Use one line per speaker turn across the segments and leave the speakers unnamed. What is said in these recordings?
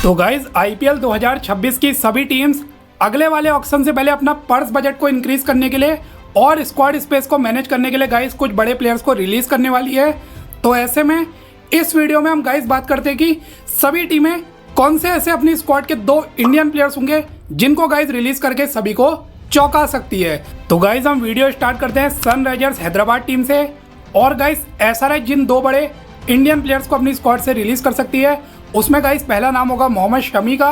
तो guys IPL 2026 की सभी टीम्स अगले वाले ऑक्शन से पहले अपना पर्स बजट को इंक्रीज करने के लिए और स्क्वाड स्पेस को मैनेज करने के लिए गाइज कुछ बड़े प्लेयर्स को रिलीज करने वाली है। तो ऐसे में इस वीडियो में हम गाइज बात करते हैं कि सभी टीमें कौन से ऐसे अपनी स्क्वाड के 2 इंडियन प्लेयर्स होंगे जिनको गाइज रिलीज करके सभी को चौंका सकती है। तो गाइज हम वीडियो स्टार्ट करते हैं सनराइजर्स हैदराबाद टीम से। और गाइज एसआरएच जिन 2 बड़े इंडियन प्लेयर्स को अपनी स्क्वाड से रिलीज कर सकती है उसमें गाइस पहला नाम होगा मोहम्मद शमी का।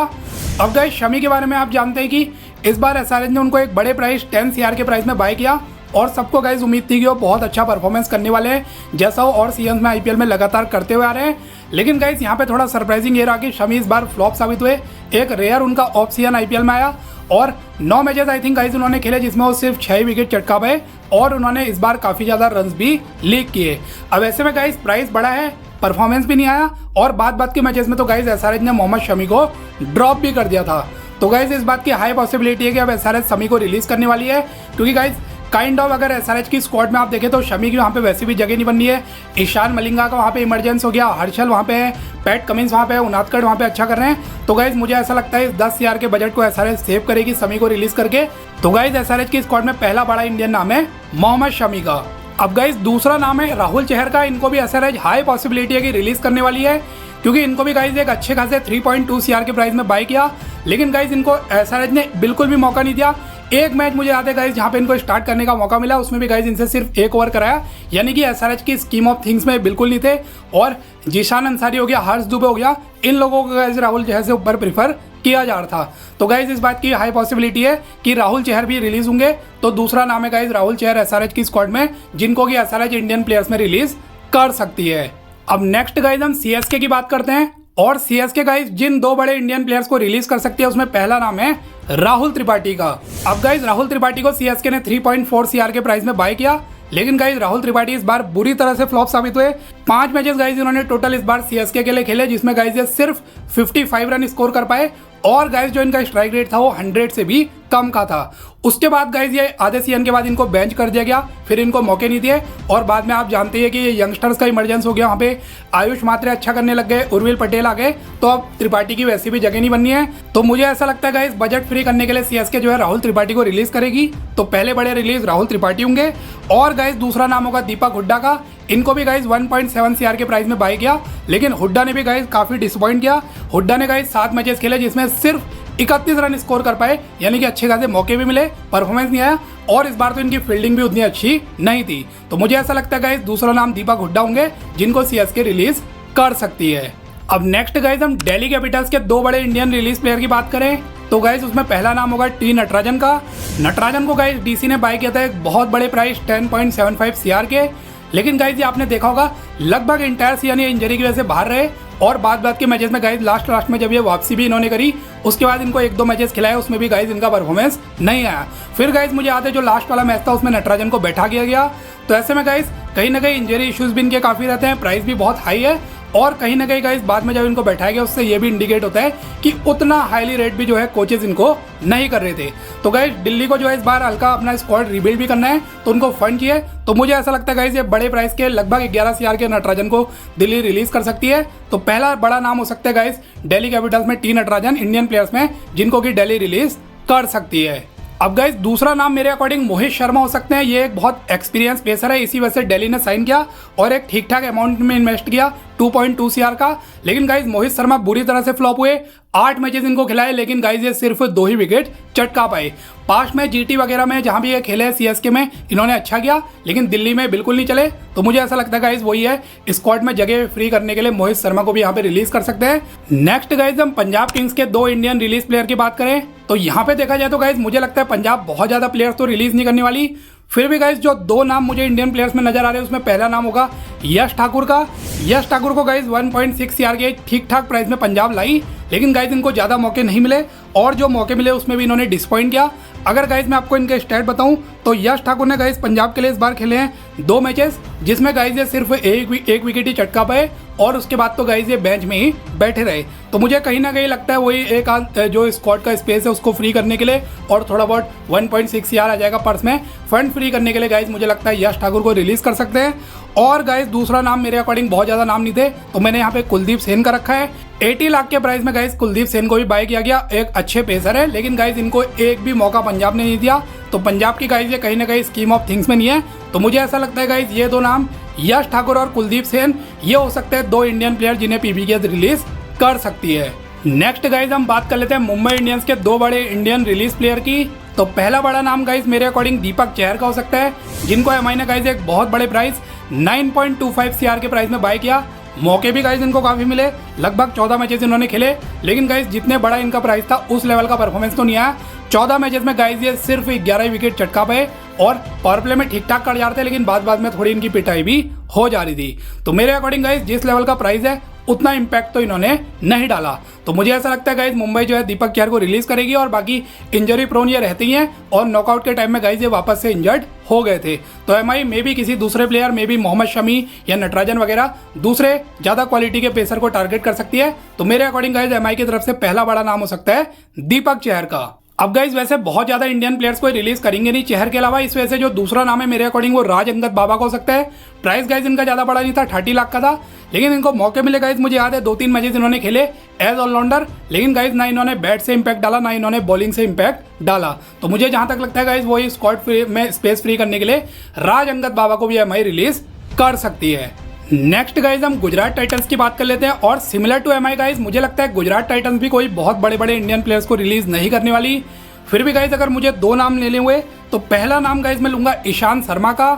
अब गाइस शमी के बारे में आप जानते हैं कि इस बार एसआरएच ने उनको एक बड़े प्राइस 10 CR के प्राइस में बाय किया और सबको गाइस उम्मीद थी कि वो बहुत अच्छा परफॉर्मेंस करने वाले हैं जैसा वो और सीजन में आईपीएल में लगातार करते हुए आ रहे हैं। लेकिन गाइस यहाँ पे थोड़ा सरप्राइजिंग ये रहा कि शमी इस बार फ्लॉप साबित हुए। एक रेयर उनका ऑफ सीजन आईपीएल में आया और 9 मैचेस आई थिंक गाइस उन्होंने खेले जिसमें वो सिर्फ 6 विकेट चटका पाए और उन्होंने इस बार काफ़ी ज़्यादा रन्स भी लीक किए। अब ऐसे में गाइस प्राइस बड़ा है, परफॉर्मेंस भी नहीं आया और बात के मैचेस में तो गाइस एसआरएच ने मोहम्मद शमी को ड्रॉप भी कर दिया था। तो गाइस इस बात की हाई पॉसिबिलिटी है कि अब एसआरएच शमी को रिलीज करने वाली है, क्योंकि गाइस काइंड ऑफ अगर एसआरएच की स्क्वाड में आप देखें तो शमी की वहाँ पे वैसे भी जगह नहीं बन रही है। ईशान मलिंगा का वहाँ पे इमरजेंस हो गया, हर्षल वहाँ पे है, पैट कमिंस वहाँ पे है, उनादकड़ वहाँ पे अच्छा कर रहे हैं। तो गाइस मुझे ऐसा लगता है इस 10 CR के बजट को एसआरएच सेव करेगी शमी को रिलीज करके। तो गाइस एसआरएच की स्क्वाड में पहला बड़ा इंडियन नाम है मोहम्मद शमी का। अब गाइस दूसरा नाम है राहुल चहर का। इनको भी एसआरएच हाई पॉसिबिलिटी है कि रिलीज करने वाली है, क्योंकि इनको भी गाइस एक अच्छे खासे 3.2 CR के प्राइस में बाय किया। लेकिन गाइस इनको एसआरएच ने बिल्कुल भी मौका नहीं दिया। एक मैच मुझे याद है गाइस जहाँ पे इनको स्टार्ट करने का मौका मिला, उसमें भी गाइस इनसे सिर्फ 1 ओवर कराया, यानी कि एसआरएच की स्कीम ऑफ थिंग्स में बिल्कुल नहीं थे। और जीशान अंसारी हो गया, हर्ष दुबे हो गया, इन लोगों को गाइस राहुल चहर से ऊपर प्रीफर किया जा रहा था। तो गाइस इस बात की हाई पॉसिबिलिटी है कि राहुल चहर भी रिलीज होंगे। तो दूसरा नाम है गाइस राहुल चहर एसआरएच की स्क्वाड में, जिनको कि एसआरएच इंडियन प्लेयर्स में रिलीज कर सकती है। अब नेक्स्ट गाइस हम सीएसके की बात करते हैं। और सीएसके गाइस जिन 2 बड़े इंडियन प्लेयर्स को रिलीज कर सकती है उसमें पहला नाम है राहुल त्रिपाठी का। अब गाइस राहुल त्रिपाठी को सीएसके ने 3.4 CR के प्राइस में बाय किया। लेकिन गाइस राहुल त्रिपाठी इस बार बुरी तरह से फ्लॉप साबित हुए। 5 मैचेस गाइस इन्होंने टोटल इस बार सीएसके के लिए खेले, जिसमें गाइस ये सिर्फ 55 रन स्कोर कर पाए और गाइस जो इनका स्ट्राइक रेट था वो 100 से भी कम का था। उसके बाद गाइस ये आधे सीजन के बाद इनको बेंच कर दिया गया, फिर इनको मौके नहीं दिए और बाद में आप जानते हैं कि ये यंगस्टर्स का इमरजेंस हो गया। वहाँ पे आयुष मात्रे अच्छा करने लग गए, उर्विल पटेल आ गए, तो अब त्रिपाठी की वैसी भी जगह नहीं बननी है। तो मुझे ऐसा लगता है गाइस बजट फ्री करने के लिए सीएसके जो है राहुल त्रिपाठी को रिलीज करेगी। तो पहले बड़े रिलीज राहुल त्रिपाठी होंगे। और गाइस दूसरा नाम होगा दीपक हुड्डा का। इनको भी गाइस 1.7 CR के प्राइस में बाय किया, लेकिन हुड्डा ने भी गाइस काफी डिसअपॉइंट किया। हुड्डा ने गाइस 7 मैचेस खेले जिसमें सिर्फ 31 रन स्कोर कर पाए, यानी कि अच्छे खासे मौके भी मिले, परफॉर्मेंस नहीं आया और इस बार तो इनकी फील्डिंग भी उतनी अच्छी नहीं थी। तो मुझे ऐसा लगता है गाइस दूसरा नाम दीपक हुड्डा होंगे जिनको सीएसके रिलीज कर सकती है। अब नेक्स्ट गाइस हम दिल्ली कैपिटल्स के 2 बड़े इंडियन रिलीज प्लेयर की बात करें तो गाइस उसमें पहला नाम होगा टी नटराजन का। नटराजन को गाइस डीसी ने बाय किया था एक बहुत बड़े प्राइस 10.75 CR के। लेकिन गाइस ये आपने देखा होगा लगभग इंटायर सीजन ये इंजरी की वजह से बाहर रहे और बाद के मैचेस में गाइस लास्ट में जब ये वापसी भी इन्होंने करी उसके बाद इनको 1-2 मैचेस खिलाए, उसमें भी गाइस इनका परफॉर्मेंस नहीं आया। फिर गाइस मुझे याद है जो लास्ट वाला मैच था उसमें नटराजन को बैठा किया गया। तो ऐसे में गाइस कहीं ना कहीं इंजरी इश्यूज भी इनके काफ़ी रहते हैं, प्राइस भी बहुत हाई है और कहीं ना कहीं गाइस बाद में जब इनको बैठाया गया उससे ये भी इंडिकेट होता है कि उतना हाईली रेट भी जो है कोचेज इनको नहीं कर रहे थे। तो गाइस दिल्ली को जो है इस बार हल्का अपना स्क्वाड रिबिल्ड भी करना है तो उनको फंड चाहिए। तो मुझे ऐसा लगता है गाइस ये बड़े प्राइस के लगभग 11 CR के नटराजन को दिल्ली रिलीज कर सकती है। तो पहला बड़ा नाम हो सकता है गाइस दिल्ली कैपिटल्स में टी नटराजन इंडियन प्लेयर्स में, जिनको कि दिल्ली रिलीज कर सकती है। अब गाइस दूसरा नाम मेरे अकॉर्डिंग मोहित शर्मा हो सकते हैं। ये एक बहुत एक्सपीरियंस पेसर है, इसी वजह से दिल्ली ने साइन किया और एक ठीक ठाक अमाउंट में इन्वेस्ट किया 2.2 CR का। लेकिन गाइस मोहित शर्मा बुरी तरह से फ्लॉप हुए। 8 मैचेस इनको खिलाए लेकिन गाइस ये सिर्फ 2 ही विकेट चटका पाए। पास्ट में जीटी वगैरह में जहां भी ये खेले सीएसके में इन्होंने अच्छा किया, लेकिन दिल्ली में बिल्कुल नहीं चले। तो मुझे ऐसा लगता है गाइस वही है, स्क्वाड में जगह फ्री करने के लिए मोहित शर्मा को भी यहाँ पे रिलीज कर सकते हैं। नेक्स्ट गाइस हम पंजाब किंग्स के 2 इंडियन रिलीज प्लेयर की बात करें तो यहाँ पे देखा जाए तो गाइस मुझे लगता है पंजाब बहुत ज्यादा प्लेयर्स तो रिलीज नहीं करने वाली। फिर भी गाइस जो 2 नाम मुझे इंडियन प्लेयर्स में नजर आ रहे हैं उसमें पहला नाम होगा यश ठाकुर का। यश ठाकुर को गाइस 1.6 CR के ठीक ठाक प्राइस में पंजाब लाई, लेकिन गाइस इनको ज़्यादा मौके नहीं मिले और जो मौके मिले उसमें भी इन्होंने डिसअपॉइंट किया। अगर गाइस मैं आपको इनके स्टैट बताऊं तो यश ठाकुर ने गाइस पंजाब के लिए इस बार खेले हैं 2 मैचेस जिसमें गाइस ये सिर्फ एक विकेट ही चटका पाए और उसके बाद तो गाइज ये बेंच में ही बैठे रहे। तो मुझे कहीं ना कहीं लगता है वही एक जो स्क्वाड का स्पेस है उसको फ्री करने के लिए और थोड़ा बहुत 1.6 CR आ जाएगा पर्स में फंड फ्री करने के लिए गाइज मुझे लगता है यश ठाकुर को रिलीज कर सकते हैं। और गाइज दूसरा नाम मेरे अकॉर्डिंग बहुत ज़्यादा नाम नहीं थे तो मैंने यहाँ पे कुलदीप सेन का रखा है। 80 लाख के प्राइस में गाइज कुलदीप सेन को भी बाय किया गया। एक अच्छे पेसर है लेकिन गाइज इनको एक भी मौका पंजाब ने नहीं दिया। तो पंजाब की गाइज ये कहीं ना कहीं स्कीम ऑफ थिंग्स में नहीं है। तो मुझे ऐसा लगता है गाइज ये दो नाम यश ठाकुर और कुलदीप सेन ये हो सकते हैं दो इंडियन प्लेयर जिन्हें PBK रिलीज कर सकती है। नेक्स्ट गाइज हम बात कर लेते हैं मुंबई इंडियंस के दो बड़े इंडियन रिलीज प्लेयर की। तो पहला बड़ा नाम गाइज मेरे अकॉर्डिंग दीपक चहर का हो सकता है जिनको MI ने गाइज एक बहुत बड़े प्राइस 9.25 CR के प्राइस में बाय किया। मौके भी गाइज इनको काफ़ी मिले, लगभग 14 मैचेस इन्होंने खेले लेकिन गाइज जितने बड़ा इनका प्राइस था उस लेवल का परफॉर्मेंस तो नहीं आया। 14 मैचेस में गाइज ये सिर्फ 11 विकेट चटका पाए और पावर प्ले में ठीक ठाक कर जा रहे थे लेकिन बाद में थोड़ी इनकी पिटाई भी हो जा रही थी। तो मेरे अकॉर्डिंग गाइज जिस लेवल का प्राइस है उतना इम्पैक्ट तो इन्होंने नहीं डाला। तो मुझे ऐसा लगता है गाइज मुंबई जो है दीपक चहर को रिलीज करेगी और बाकी इंजरी प्रोन ये रहती हैं और नॉकआउट के टाइम में गाइज ये वापस से इंजर्ड हो गए थे। तो MI में भी किसी दूसरे प्लेयर में भी मोहम्मद शमी या नटराजन वगैरह दूसरे ज़्यादा क्वालिटी के पेसर को टारगेट कर सकती है। तो मेरे अकॉर्डिंग गाइज MI की तरफ से पहला बड़ा नाम हो सकता है दीपक चहर का। अब गाइज वैसे बहुत ज्यादा इंडियन प्लेयर्स को रिलीज करेंगे नहीं चहर के अलावा, इस वजह से जो दूसरा नाम है मेरे अकॉर्डिंग वो राज अंगद बाबा को हो सकता है। प्राइस गाइज इनका ज्यादा बड़ा नहीं था, 30 लाख का था लेकिन इनको मौके मिले गाइज। मुझे याद है 2-3 मैचेस इन्होंने खेले एज ऑलराउंडर लेकिन गाइज ना इन्होंने बैट से इंपैक्ट डाला ना इन्होंने बॉलिंग से इंपैक्ट डाला। तो मुझे जहां तक लगता है गाइज वही स्क्वाड में स्पेस फ्री करने के लिए राज अंगद बाबा को भी MI रिलीज कर सकती है। नेक्स्ट गाइज हम गुजरात टाइटंस की बात कर लेते हैं और सिमिलर टू MI गाइज मुझे लगता है गुजरात टाइटंस भी कोई बहुत बड़े बड़े इंडियन प्लेयर्स को रिलीज नहीं करने वाली। फिर भी गाइज अगर मुझे दो नाम लेने हुए तो पहला नाम गाइज मैं लूंगा ईशांत शर्मा का।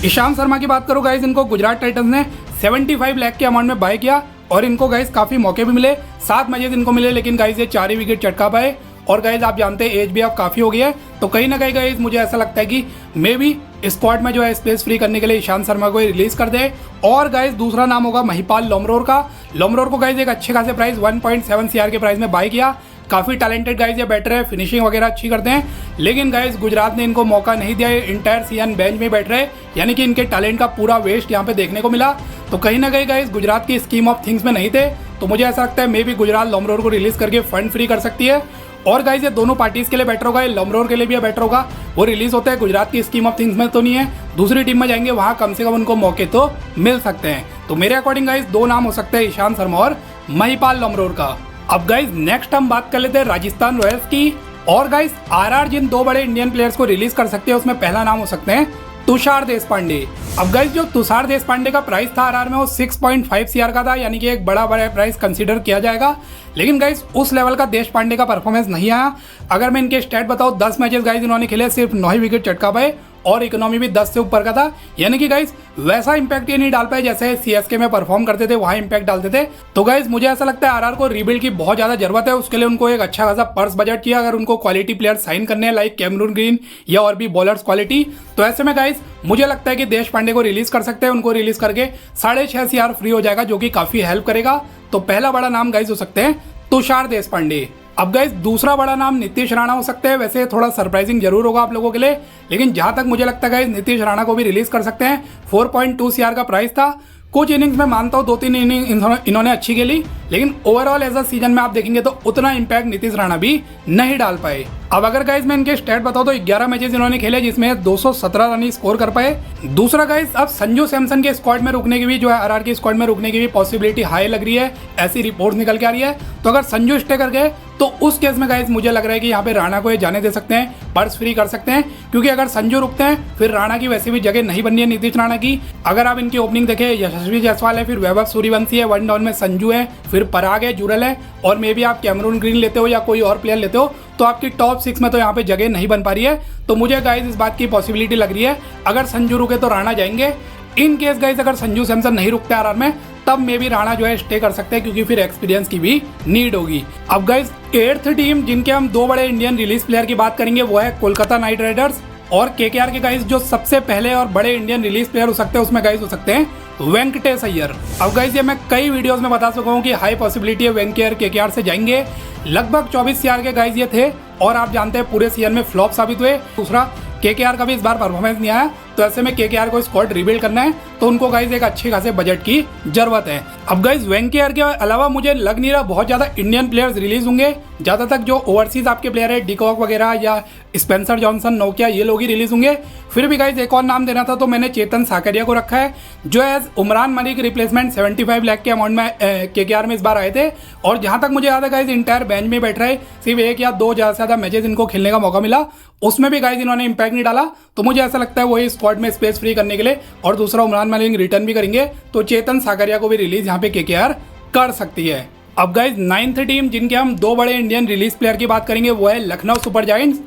ईशांत शर्मा की बात करूँ गाइज इनको गुजरात टाइटंस ने 75 लाख के अमाउंट में बाय किया और इनको गाइज काफ़ी मौके भी मिले, 7 मैचेस इनको मिले लेकिन गाइज ये 4 ही विकेट चटका पाए। और गाइज आप जानते हैं एज भी अब काफ़ी हो गई है तो कहीं ना कहीं गाइज मुझे ऐसा लगता है कि मे बी स्क्वाड में जो है स्पेस फ्री करने के लिए ईशांत शर्मा को रिलीज कर दे। और गाइज दूसरा नाम होगा महिपाल लोमरोर का। लोमरोर को गाइज एक अच्छे खासे प्राइस 1.7 CR के प्राइस में बाय किया। काफ़ी टैलेंटेड गाइज ये बैटर है, फिनिशिंग वगैरह अच्छी करते हैं लेकिन गाइज गुजरात ने इनको मौका नहीं दिया। इंटायर सीजन बेंच में बैठ रहे यानी कि इनके टैलेंट का पूरा वेस्ट यहाँ पे देखने को मिला। तो कहीं ना कहीं गाइज गुजरात की स्कीम ऑफ थिंग्स में नहीं थे। तो मुझे ऐसा लगता है मे बी गुजरात लोमरोर को रिलीज करके फंड फ्री कर सकती है। और गाइज ये दोनों पार्टीज के लिए बेटर होगा, लोमरोर के लिए भी बेटर होगा। वो रिलीज होता है गुजरात की स्कीम ऑफ थिंग्स में तो नहीं है, दूसरी टीम में जाएंगे वहाँ कम से कम उनको मौके तो मिल सकते हैं। तो मेरे अकॉर्डिंग गाइज दो नाम हो सकते हैं ईशांत शर्मा और महिपाल लोमरोर का। अब गाइज नेक्स्ट हम बात कर लेते हैं राजस्थान रॉयल्स की। और गाइज RR जिन दो बड़े इंडियन प्लेयर्स को रिलीज कर सकते हैं उसमें पहला नाम हो सकते हैं तुषार देशपांडे। अब गाइज जो तुषार देशपांडे का प्राइस था RR में वो 6.5 CR का था यानी कि एक बड़ा प्राइस कंसीडर किया जाएगा लेकिन गाइज उस लेवल का देशपांडे का परफॉर्मेंस नहीं आया। अगर मैं इनके स्टैट बताऊँ 10 मैचेस गाइज इन्होंने खेले, सिर्फ 9 ही विकेट चटका पाए और इकोनॉमी भी 10 से ऊपर का था यानी कि गाइज वैसा इंपैक्ट ये नहीं डाल पाए जैसे CSK में परफॉर्म करते थे वहाँ इंपैक्ट डालते थे। तो गाइज मुझे ऐसा लगता है RR को रीबिल्ड की बहुत ज़्यादा जरूरत है, उसके लिए उनको एक अच्छा खासा पर्स बजट चाहिए अगर उनको क्वालिटी प्लेयर साइन करने हैं लाइक कैमरून ग्रीन या और भी बॉलर्स क्वालिटी। तो ऐसे में गाइज मुझे लगता है कि देशपांडे को रिलीज कर सकते हैं, उनको रिलीज करके 6.5 CR फ्री हो जाएगा जो कि काफ़ी हेल्प करेगा। तो पहला बड़ा नाम गाइज हो सकते हैं तुषार देशपांडे। अब गाइज दूसरा बड़ा नाम नीतीश राणा हो सकते हैं। वैसे थोड़ा सरप्राइजिंग जरूर होगा आप लोगों के लिए लेकिन जहां तक मुझे लगता है गाइज नीतीश राणा को भी रिलीज कर सकते हैं। 4.2 CR का प्राइस था। कुछ इनिंग्स में मानता हूँ 2-3 इनिंग इन्होंने अच्छी खेली लेकिन ओवरऑल एज अ सीजन में आप देखेंगे तो उतना इंपैक्ट नीतीश राणा भी नहीं डाल पाए। अब अगर गाइज मैं इनके स्टैट बताऊँ तो 11 मैचेस इन्होंने खेले जिसमें 217 रन स्कोर कर पाए। दूसरा गाइज अब संजू सैमसन के स्क्वाड में रुकने की भी जो है RR की स्क्वाड में रुकने की भी पॉसिबिलिटी हाई लग रही है, ऐसी रिपोर्ट निकल के आ रही है। तो अगर संजू स्टे कर गए तो उस केस में गाइज मुझे लग रहा है कि यहाँ पे राणा को ये जाने दे सकते हैं, पर्स फ्री कर सकते हैं क्योंकि अगर संजू रुकते हैं फिर राणा की वैसे भी जगह नहीं बननी है नीतीश राणा की। अगर आप इनकी ओपनिंग देखें यशस्वी जायसवाल है, फिर वैभव सूर्यवंशी है, वन डाउन में संजू है, फिर पराग है, जुरल है और मे बी आप कैमरून ग्रीन लेते हो या कोई और प्लेयर लेते हो तो आपकी टॉप 6 में तो यहाँ पे जगह नहीं बन पा रही है। तो मुझे गाइज इस बात की पॉसिबिलिटी लग रही है अगर संजू रुके तो राणा जाएंगे। इन केस गाइज अगर संजू सैमसन नहीं रुकते RR में तब मे बी राणा जो है स्टे कर सकते हैं क्योंकि फिर एक्सपीरियंस की भी नीड होगी। अब गाइज 8th टीम जिनके हम दो बड़े इंडियन रिलीज प्लेयर की बात करेंगे वो है कोलकाता नाइट राइडर्स और KKR के गाइज जो सबसे पहले और बड़े इंडियन रिलीज प्लेयर हो सकते हैं उसमें गाइज हो सकते हैं वेंकटेश अय्यर। अब गाइज ये मैं कई वीडियोस में बता चुका हूँ कि हाई पॉसिबिलिटी है वेंकटेश KKR से जाएंगे। लगभग 24 CR के गाइज ये थे और आप जानते हैं पूरे सीजन में फ्लॉप साबित हुए। दूसरा KKR का भी इस बार परफॉर्मेंस नहीं आया तो ऐसे में KKR को स्क्वाड रिबिल्ड करना है तो उनको गाइज एक अच्छे खासे बजट की जरूरत है। अब गाइज वेंकेयर के अलावा मुझे लग नहीं रहा बहुत ज़्यादा इंडियन प्लेयर्स रिलीज होंगे। ज़्यादातर जो ओवरसीज आपके प्लेयर है डिकॉक वगैरह या स्पेंसर जॉनसन, नोकिया, ये लोग ही रिलीज होंगे। फिर भी गाइज एक और नाम देना था तो मैंने चेतन साकरिया को रखा है, जो एज उमरान मलिक रिप्लेसमेंट 75 लाख के अमाउंट में केकेआर में इस बार आए थे। और जहाँ तक मुझे याद है गाइज इंटायर बेंच में बैठ रहे, सिर्फ 1 या 2 ज़्यादा से ज़्यादा मैचेस इनको खेलने का मौका मिला, उसमें भी गाइज इन्होंने इंपैक्ट नहीं डाला। तो मुझे ऐसा लगता है वही स्क्वाड में स्पेस फ्री करने के लिए और दूसरा उमरान मलिक रिटर्न भी करेंगे, तो चेतन साकरिया को भी रिलीज यहाँ पे केकेआर कर सकती है। अब गाइज 9th टीम जिनके हम 2 बड़े इंडियन रिलीज प्लेयर की बात करेंगे वो है लखनऊ सुपर जायंट्स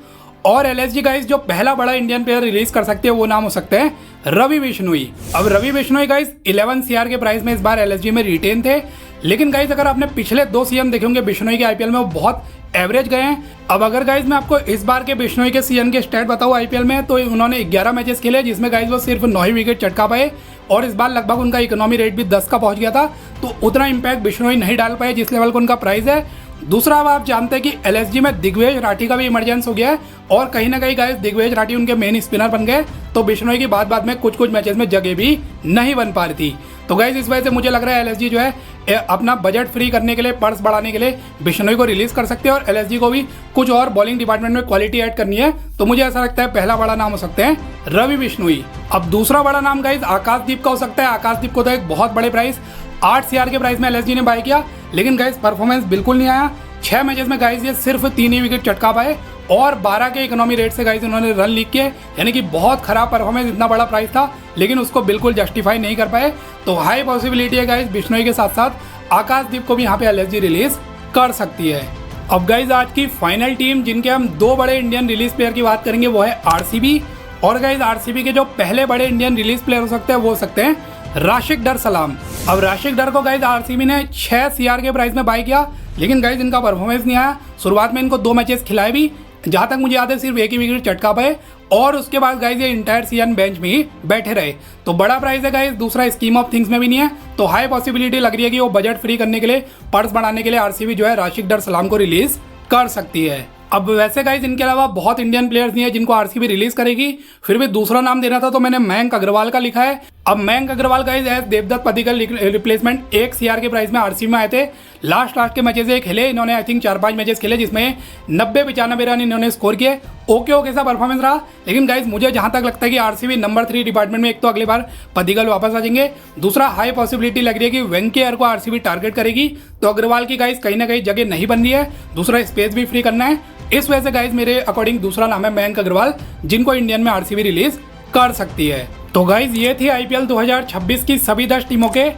और एलएसजी। गाइज जो पहला बड़ा इंडियन प्लेयर रिलीज कर सकते हैं वो नाम हो सकते हैं रवि बिश्नोई। अब रवि बिश्नोई गाइज 11 CR के प्राइस में इस बार एलएसजी में रिटेन थे, लेकिन गाइज अगर आपने पिछले 2 सीजन देखे होंगे बिश्नोई के आईपीएल में वो बहुत एवरेज गए हैं। अब अगर गाइज मैं आपको इस बार के बिश्नोई के सीजन के स्टैट बताऊँ आईपीएल में, तो उन्होंने 11 मैचेस खेले जिसमें गाइज वो सिर्फ 9 ही विकेट चटका पाए और इस बार लगभग उनका इकोनॉमी रेट भी 10 का पहुंच गया था, तो उतना इंपैक्ट बिश्नोई नहीं डाल पाए जिस लेवल का उनका प्राइस है। दूसरा अब आप जानते हैं कि एलएसजी में दिग्विजय राठी का भी इमरजेंस हो गया है और कहीं ना कहीं गाइस दिग्विजय राठी उनके मेन स्पिनर बन गए, तो बिश्नोई की बाद में कुछ मैचेस में जगह भी नहीं बन पा रही थी। तो गाइस इस वजह से मुझे लग रहा है एलएसजी जो है अपना बजट फ्री करने के लिए, पर्स बढ़ाने के लिए बिश्नोई को रिलीज कर सकते हैं और एलएसजी को भी कुछ और बॉलिंग डिपार्टमेंट में क्वालिटी ऐड करनी है। तो मुझे ऐसा लगता है पहला बड़ा नाम हो सकते हैं रवि बिश्नोई। अब दूसरा बड़ा नाम गाइस आकाशदीप का हो सकता है। आकाशदीप को तो एक बहुत बड़े प्राइस 8 CR के प्राइस में एलएसजी ने बाय किया, लेकिन गाइस परफॉर्मेंस बिल्कुल नहीं आया। 6 मैचेस में गाइस ये सिर्फ 3 ही विकेट चटका पाए और 12 के इकोनॉमी रेट से गाइस इन्होंने रन लीक किए, यानी कि बहुत खराब परफॉर्मेंस। इतना बड़ा प्राइस था लेकिन उसको बिल्कुल जस्टिफाई नहीं कर पाए। तो हाई पॉसिबिलिटी है गाइस बिश्नोई के साथ साथ आकाशदीप को भी यहाँ पे एलएसजी रिलीज कर सकती है। अब गाइस आज की फाइनल टीम जिनके हम 2 बड़े इंडियन रिलीज प्लेयर की बात करेंगे वो है आरसीबी। और गाइस आरसीबी के जो पहले बड़े इंडियन रिलीज प्लेयर हो सकते हैं वो हो सकते हैं राशिक डर सलाम। अब राशिक डर को गाइस आरसीबी ने 6 CR के प्राइस में बाय किया, लेकिन गाइस इनका परफॉर्मेंस नहीं आया। शुरुआत में इनको 2 मैचेस खिलाए भी, जहाँ तक मुझे याद है सिर्फ 1 ही विकेट चटका पाए और उसके बाद गाइस ये इंटायर सीजन बेंच में ही बैठे रहे। तो बड़ा प्राइस है गाइस, दूसरा स्कीम ऑफ थिंग्स में भी नहीं है, तो हाई पॉसिबिलिटी लग रही है कि वो बजट फ्री करने के लिए, पर्स बढ़ाने के लिए आरसीबी जो है राशिक डर सलाम को रिलीज कर सकती है। अब वैसे गाइस इनके अलावा बहुत इंडियन प्लेयर्स नहीं है जिनको आरसीबी रिलीज करेगी, फिर भी दूसरा नाम देना था तो मैंने मयंक अग्रवाल का लिखा है। अब Mayank Agarwal guys as Devdutt Padikkal replacement 1 CR के प्राइस में आरसीबी में आए थे। लास्ट के मैचेस खेले इन्होंने, आई थिंक 4-5 मैचेस खेले जिसमें 90-95 रन इन्होंने स्कोर किए। ओके सा परफॉर्मेंस रहा, लेकिन गाइस मुझे जहां तक लगता है कि आरसीबी नंबर 3 डिपार्टमेंट में एक तो अगली बार पडिक्कल वापस आ जाएंगे, दूसरा हाई पॉसिबिलिटी लग रही है कि वेंकेयर को आरसीबी टारगेट करेगी, तो अग्रवाल की गाइस कहीं ना कहीं जगह नहीं बन रही है, दूसरा स्पेस भी फ्री करना है। इस वजह से गाइस मेरे अकॉर्डिंग दूसरा नाम है मयंक अग्रवाल, जिनको इंडियन में आरसीबी रिलीज कर सकती है। तो गाइस ये थी आईपीएल 2026 की सभी 10 टीमों के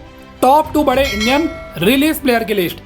टॉप 2 बड़े इंडियन रिलीज प्लेयर की लिस्ट।